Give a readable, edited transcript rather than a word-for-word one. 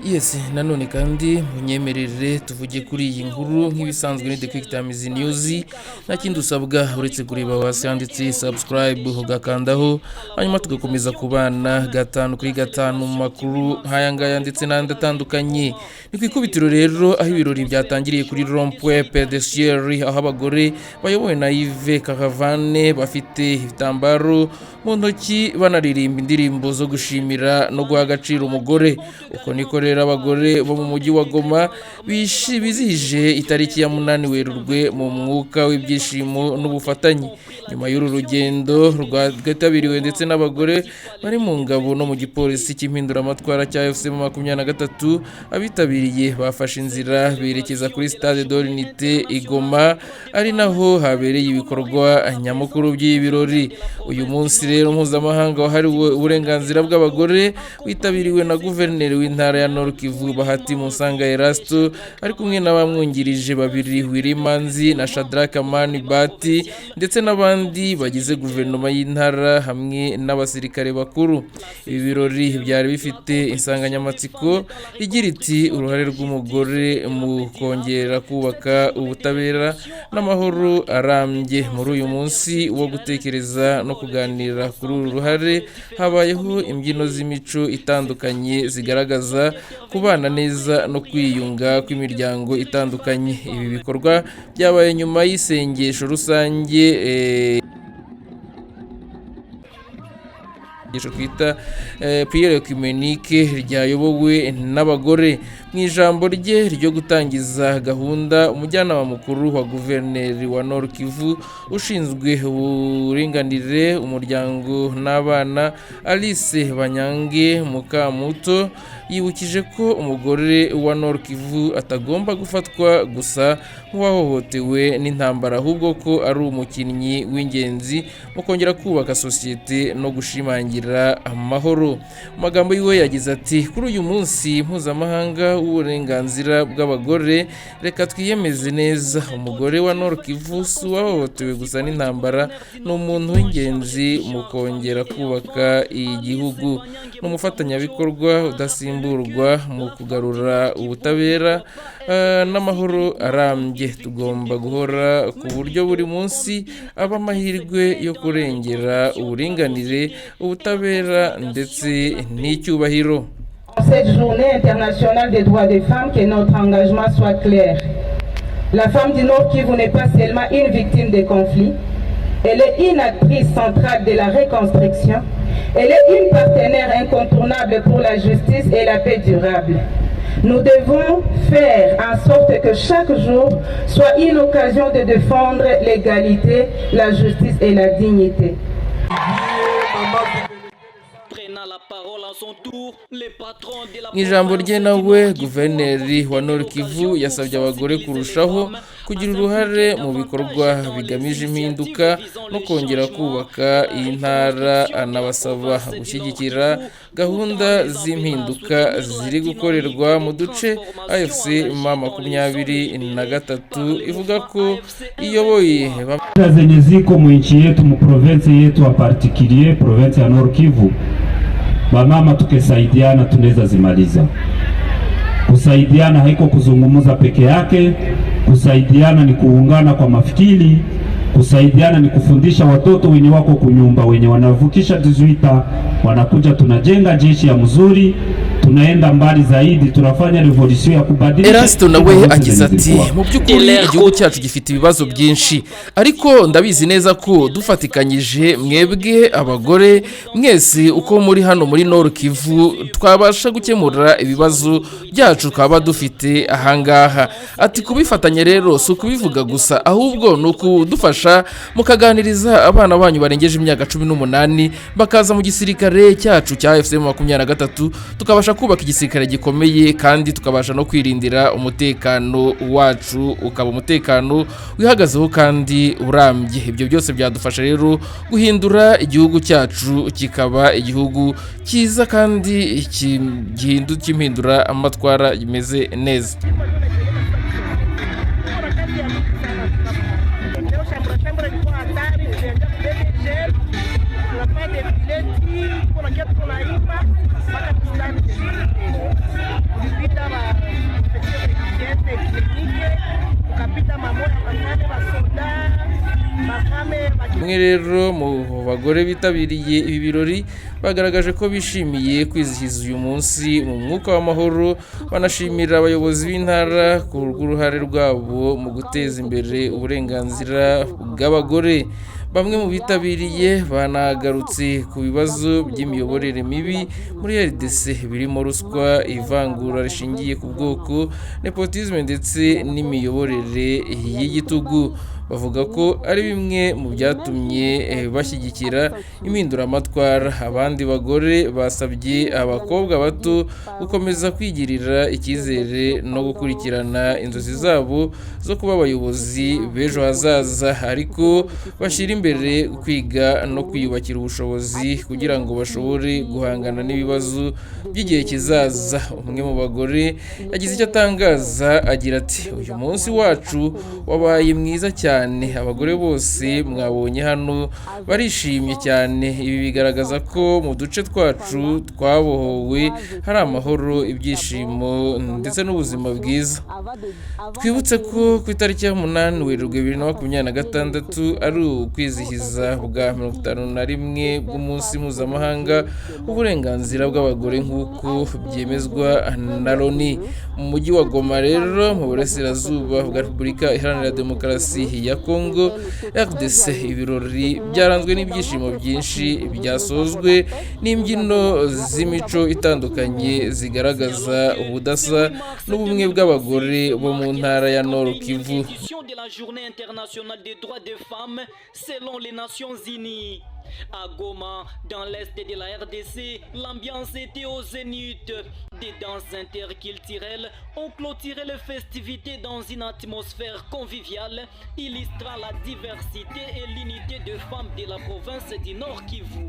Yes, nanone kandi munyemerere tuvuge kuri iyi nkuru nk'ibisanzwe ni The QuickTimes News. Nta kindi usabwa uretse kureba hasi handitse subscribe ugakandaho, hanyuma tugakomeza kubana gatanu kuri gatanu mu makuru nk'aya ngaya ndetse n'andi atandukanye. Ni ku ikubitiro rero aho ibirori byatangiriye kuri rond-point pedestrian, aho abagore bayobowe na Yves Caravane bafite ibitambaro mu ntoki banaririmba indirimbo zo gushimira no guha agaciro umugore. Uko niko rero abagore bo mu mujyi wa Goma bizihije itariki ya 8 Werurwe mu mwuka w'ibyishimo n'ubufatanye. Nyuma y'uru rugendo rwatabiriwe ndetse n'abagore bari mu ngabo no mu gipolisi cy'impinduramatwara cya FC 23, abitabiriye bafashe inzira berekeza kuri Stade de l'Unité i Goma, ari naho habereye ibikorwa nyamukuru by'ibirori. Uyu munsi rero mpuzamahanga wahariwe uburenganzira bw'abagore witabiriwe na guverineri w'intara ya Nord Kivu Bahati Musanga Erasto, ari kumwe n'abamwungirije babiri Wilimanzi na Shadraka Mani Bati ndetse n'abandi bagize guverinoma y'intara hamwe n'abasirikare bakuru. Ibi birori byari bifite insanganyamatsiko igira iti uruhare rw'umugore mu kongera kubaka ubutabera n'amahoro arambye. Muri uyu munsi wo gutekereza no kuganira kuri uru ruhare habayeho imbyino z'imico itandukanye zigaragaza kubana neza no kwiyunga kw'imiryango itandukanye. Ibi bikorwa byabaye nyuma y'isengesho rusange twita prière œcuménique ryayobowe n'abagore. Mu ijambo rye ryo gutangiza gahunda, umujyanama mukuru wa guverineri wa Nord Kivu ushinzwe uburinganire, umuryango n'abana, Alice Banyange Mukamuto, yibukije ko umugore wa Nord Kivu atagomba gufatwa gusa nk'uwahohotewe n'intambara, ahubwo ko ari umukinnyi w'ingenzi mu kongera kubaka sosiyete no gushimangira amahoro. Mu magambo yiwe yagize ati kuri uyu munsi mpuzamahanga w'uburenganzira bw'abagore, reka twiyemeze neza, umugore wa Nord Kivu si uwahohotewe gusa n'intambara, ni umuntu w'ingenzi mu kongera kubaka igihugu, ni umufatanyabikorwa udasimburwa mu kugarura ubutabera n'amahoro arambye. Tugomba guhora ku buryo buri munsi aba amahirwe yo kurengera uburinganire, ubutabera ndetse n'icyubahiro. Cette journée internationale des droits des femmes, que notre engagement soit clair. La femme du Nord Kivu n'est pas seulement une victime des conflits, elle est une actrice centrale de la reconstruction, elle est une partenaire incontournable pour la justice et la paix durable. Nous devons faire en sorte que chaque jour soit une occasion de défendre l'égalité, la justice et la dignité. Mu ijambo rye nawe guverineri wa Nord Kivu yasabye abagore kurushaho kugira uruhare mu bikorwa bigamije impinduka no kongera kubaka iyi ntara, anabasaba gushyigikira gahunda z'impinduka ziri gukorerwa mu duce AFC 23 ivuga ko iyoboye zenye ziko mu nchi yetu mu province yetu wa particulier province ya Nord Kivu. Wamama tukisaidiana tunaweza zimaliza. Kusaidiana haiko kuzungumuza peke yake, kusaidiana ni kuungana kwa mafikiri, kusaidiana ni kufundisha watoto wenye wako kunyumba, wenye wanavukisha 18 wanakuja, tunajenga jeshi ya mzuri, tunaenda mbali zaidi, tunafanya revolution ya kubadilisha. Erasto nawe agize ati mu by'ukuri igihugu cyacu gifite ibibazo byinshi, ariko ndabizi neza ko dufatikanyije mwebwe abagore mwese uko muri hano muri Nord Kivu twabasha gukemura ibibazo byacu twaba dufite ahangaha. Ati kubifatanya rero si ukubivuga gusa, ahubwo ni ukudufasha mukaganiriza abana banyu barengeje imyaka 18 bakaza mu gisirikare cyacu cya FC 23, tukabasha kubaka igisirikare gikomeye kandi tukabasha no kwirindira umutekano wacu, ukaba umutekano wihagazeho kandi urambye. Ibyo byose byadufasha rero guhindura igihugu cyacu kikaba igihugu cyiza kandi cy'impindura amatwara imeze neza. bamwe rero mu bagore bitabiriye ibi birori bagaragaje ko bishimiye kwizihiza uyu munsi mu mwuka w'amahoro, banashimira abayobozi b'intara ku rw'uruhare rwabo mu guteza imbere uburenganzira bw'abagore. Bamwe mu bitabiriye banagarutse ku bibazo by'imiyoborere mibi muri RDC birimo ruswa, ivangura rishingiye ku bwoko, nepotisme ndetse n'imiyoborere y'igitugu. Bavuga ko ari bimwe mu byatumye bashyigikira impinduramatwara. Abandi bagore basabye abakobwa bato gukomeza kwigirira icyizere no gukurikirana inzozi zabo zo kuba abayobozi b'ejo hazaza, ariko bashyira imbere kwiga no kwiyubakira ubushobozi kugira ngo bashobore guhangana n'ibibazo by'igihe kizaza. Umwe mu bagore yagize icyo atangaza agira ati, uyu munsi wacu wabaye mwiza cyane, abagore bose mwabonye hano barishimye cyane. Ibi bigaragaza ko mu duce twacu twabohowe hari amahoro, ibyishimo ndetse n'ubuzima bwiza. Twibutse ko ku itariki ya 8 Werurwe 2026 ari ukwizihiza bwa 51 bw'umunsi mpuzamahanga w'uburenganzira bw'abagore nk'uko byemezwa na Loni. Mu mujyi wa Goma rero mu burasirazuba bwa Repubulika Iharanira Demokarasi ya Congo RDC, ibirori byaranzwe n'ibyishimo byinshi byasozwe n'imbyino z'imico itandukanye zigaragaza ubudasa n'ubumwe bw'abagore bo mu ntara ya Nord Kivu. de la Journée internationale des droits des femmes selon les Nations Unies. À Goma, dans l'est de la RDC, l'ambiance était au zénith. Des danses interculturelles ont clôturé les festivités dans une atmosphère conviviale, illustrant la diversité et l'unité des femmes de la province du Nord Kivu.